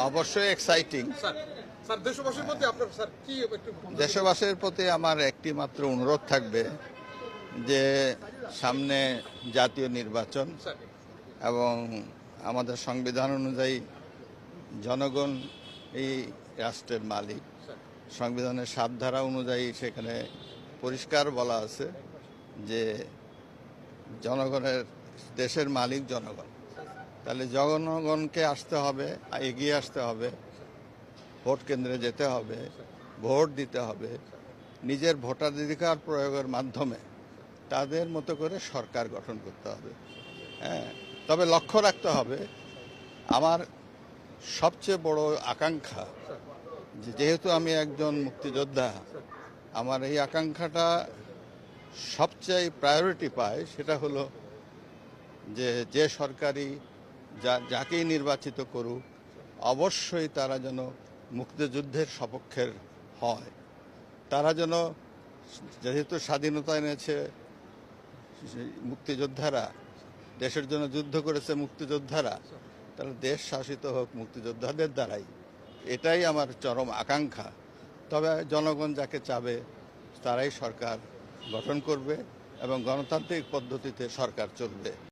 অবশ্যই এক্সাইটিং। দেশবাসীর প্রতি আমার একটি মাত্র অনুরোধ থাকবে যে সামনে জাতীয় নির্বাচন এবং আমাদের সংবিধান অনুযায়ী জনগণ এই রাষ্ট্রের মালিক। সংবিধানের ৭ ধারা অনুযায়ী সেখানে পরিষ্কার বলা আছে যে জনগণের, দেশের মালিক জনগণ। তাহলে জনগণকে আসতে হবে, এগিয়ে আসতে হবে, ভোট কেন্দ্রে যেতে হবে, ভোট দিতে হবে, নিজের ভোটাধিকার প্রয়োগের মাধ্যমে তাদের মতো করে সরকার গঠন করতে হবে। হ্যাঁ, তবে লক্ষ্য রাখতে হবে, আমার সবচেয়ে বড় আকাঙ্ক্ষা, যেহেতু আমি একজন মুক্তিযোদ্ধা, আমার এই আকাঙ্ক্ষাটা সবচেয়ে প্রায়োরিটি পায়, সেটা হলো যে সরকারি যাকেই নির্বাচিত করুক অবশ্যই তারা যেন মুক্তিযুদ্ধের সপক্ষের হয়। তারা যেন, যেহেতু স্বাধীনতা এনেছে মুক্তিযোদ্ধারা, দেশের জন্য যুদ্ধ করেছে মুক্তিযোদ্ধারা, তাহলে দেশ শাসিত হোক মুক্তিযোদ্ধাদের দ্বারাই। এটাই আমার চরম আকাঙ্ক্ষা। তবে জনগণ যাকে চাবে তারাই সরকার গঠন করবে এবং গণতান্ত্রিক পদ্ধতিতে সরকার চলবে।